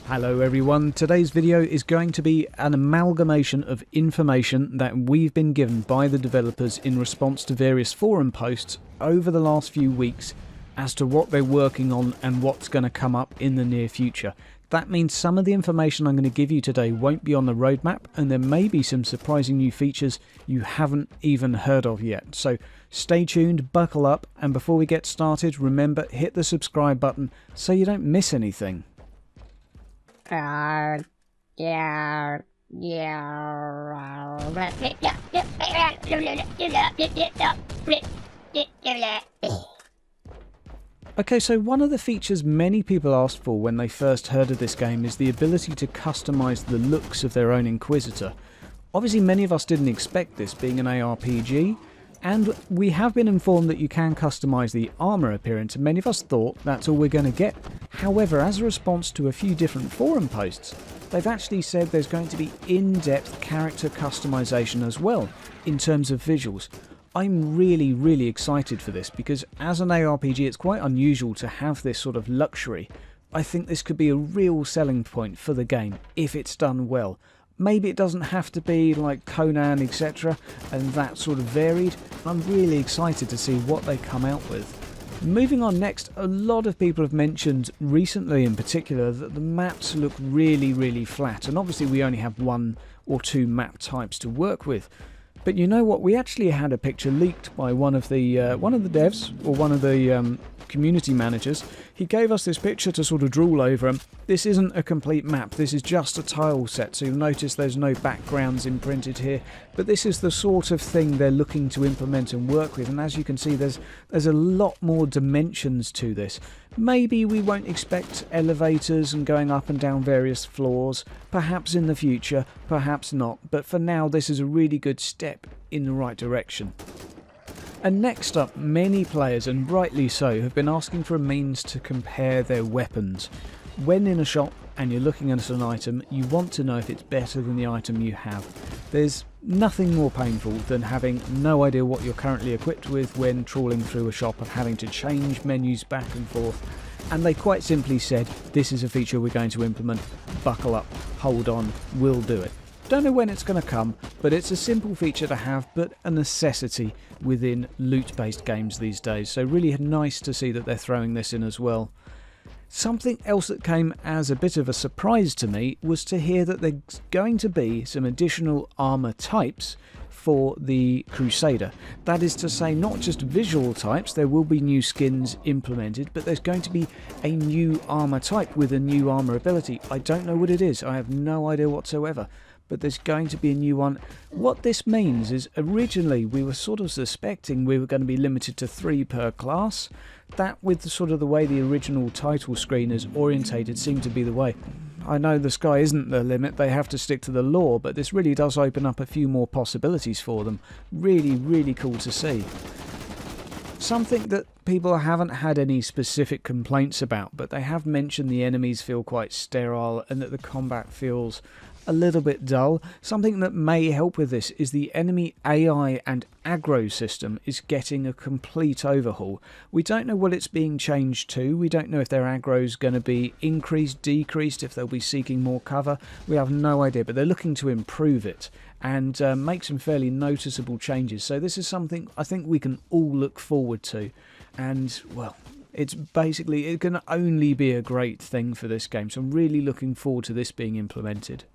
Hello everyone, today's video is going to be an amalgamation of information that we've been given by the developers in response to various forum posts over the last few weeks as to what they're working on and what's going to come up in the near future. That means some of the information I'm going to give you today won't be on the roadmap, and there may be some surprising new features you haven't even heard of yet. So stay tuned, buckle up, and before we get started, remember, hit the subscribe button so you don't miss anything. Okay, so one of the features many people asked for when they first heard of this game is the ability to customize the looks of their own Inquisitor. Obviously many of us didn't expect this, being an ARPG, and we have been informed that you can customize the armor appearance, and many of us thought that's all we're going to get. However, as a response to a few different forum posts, they've actually said there's going to be in-depth character customization as well, in terms of visuals. I'm really excited for this, because as an ARPG it's quite unusual to have this sort of luxury. I think this could be a real selling point for the game, if it's done well. Maybe it doesn't have to be like Conan, etc., and that sort of varied. I'm really excited to see what they come out with. Moving on next, a lot of people have mentioned recently in particular that the maps look really flat, and obviously we only have one or two map types to work with. But you know what? We actually had a picture leaked by one of the devs, or one of the community managers. He gave us this picture to sort of drool over, and this isn't a complete map. This is just a tile set, so you'll notice there's no backgrounds imprinted here. But this is the sort of thing they're looking to implement and work with, and as you can see, there's a lot more dimensions to this. Maybe we won't expect elevators and going up and down various floors, perhaps in the future, perhaps not, but for now this is a really good step in the right direction. And next up, many players, and rightly so, have been asking for a means to compare their weapons. When in a shop and you're looking at an item, you want to know if it's better than the item you have. There's nothing more painful than having no idea what you're currently equipped with when trawling through a shop and having to change menus back and forth. And they quite simply said, this is a feature we're going to implement, buckle up, hold on, we'll do it. Don't know when it's going to come, but it's a simple feature to have, but a necessity within loot-based games these days. So really nice to see that they're throwing this in as well. Something else that came as a bit of a surprise to me was to hear that there's going to be some additional armor types for the Crusader. That is to say, not just visual types, there will be new skins implemented, but there's going to be a new armor type with a new armor ability. I don't know what it is, I have no idea whatsoever, but there's going to be a new one. What this means is, originally we were sort of suspecting we were going to be limited to 3 per class. That, with the way the original title screen is orientated, seemed to be the way. I know the sky isn't the limit, they have to stick to the law, but this really does open up a few more possibilities for them. Really cool to see. Something that people haven't had any specific complaints about, but they have mentioned the enemies feel quite sterile and that the combat feels a little bit dull. Something that may help with this is the enemy AI and aggro system is getting a complete overhaul. We don't know what it's being changed to. We don't know if their aggro is going to be increased, decreased, if they'll be seeking more cover. We have no idea, but they're looking to improve it and make some fairly noticeable changes. So this is something I think we can all look forward to. And, well, it can only be a great thing for this game. So I'm really looking forward to this being implemented.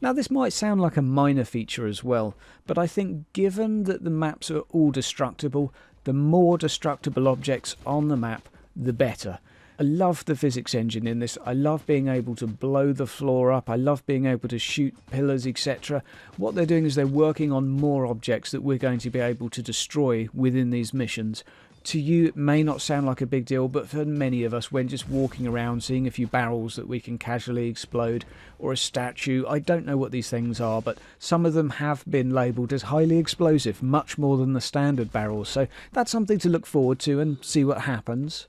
Now this might sound like a minor feature as well, but I think given that the maps are all destructible, the more destructible objects on the map, the better. I love the physics engine in this. I love being able to blow the floor up. I love being able to shoot pillars, etc. What they're doing is they're working on more objects that we're going to be able to destroy within these missions. To you it may not sound like a big deal, but for many of us, when just walking around seeing a few barrels that we can casually explode, or a statue, I don't know what these things are, but some of them have been labelled as highly explosive, much more than the standard barrels, so that's something to look forward to and see what happens.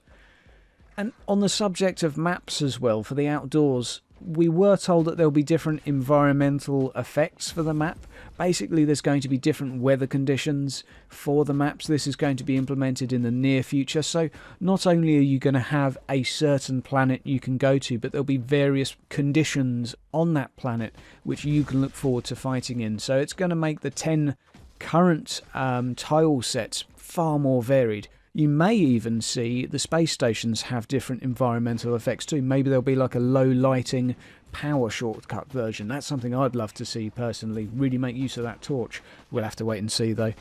And on the subject of maps as well, for the outdoors, we were told that there'll be different environmental effects for the map. Basically, there's going to be different weather conditions for the maps. This is going to be implemented in the near future. So not only are you going to have a certain planet you can go to, but there'll be various conditions on that planet which you can look forward to fighting in. So it's going to make the 10 current tile sets far more varied. You may even see the space stations have different environmental effects too. Maybe there'll be like a low lighting power shortcut version. That's something I'd love to see personally. Really make use of that torch. We'll have to wait and see though.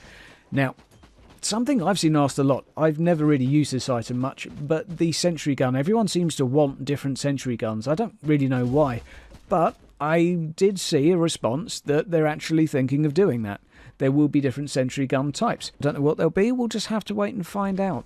Now, something I've seen asked a lot. I've never really used this item much, but the sentry gun. Everyone seems to want different sentry guns. I don't really know why, but I did see a response that they're actually thinking of doing that. There will be different sentry gun types. Don't know what they'll be, we'll just have to wait and find out.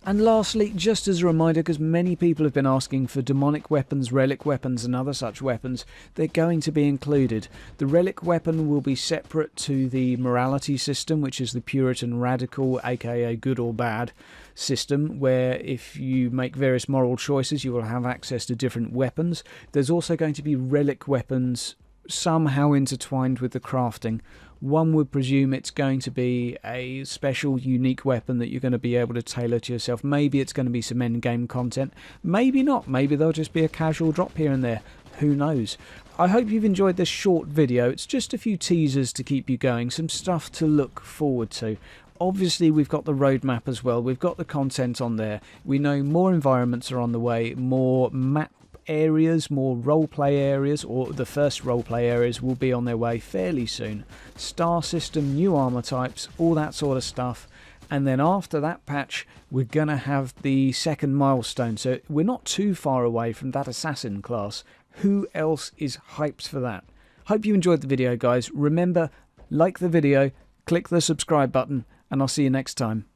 And lastly, just as a reminder, because many people have been asking for demonic weapons, relic weapons and other such weapons, they're going to be included. The relic weapon will be separate to the morality system, which is the Puritan Radical, aka good or bad system, where if you make various moral choices you will have access to different weapons. There's also going to be relic weapons somehow intertwined with the crafting. One would presume it's going to be a special, unique weapon that you're going to be able to tailor to yourself. Maybe it's going to be some end-game content. Maybe not. Maybe there'll just be a casual drop here and there. Who knows? I hope you've enjoyed this short video. It's just a few teasers to keep you going. Some stuff to look forward to. Obviously, we've got the roadmap as well. We've got the content on there. We know more environments are on the way, more map areas, more roleplay areas, or the first roleplay areas will be on their way fairly soon. Star system, new armor types, all that sort of stuff. And then after that patch, we're going to have the second milestone. So we're not too far away from that assassin class. Who else is hyped for that? Hope you enjoyed the video, guys. Remember, like the video, click the subscribe button, and I'll see you next time.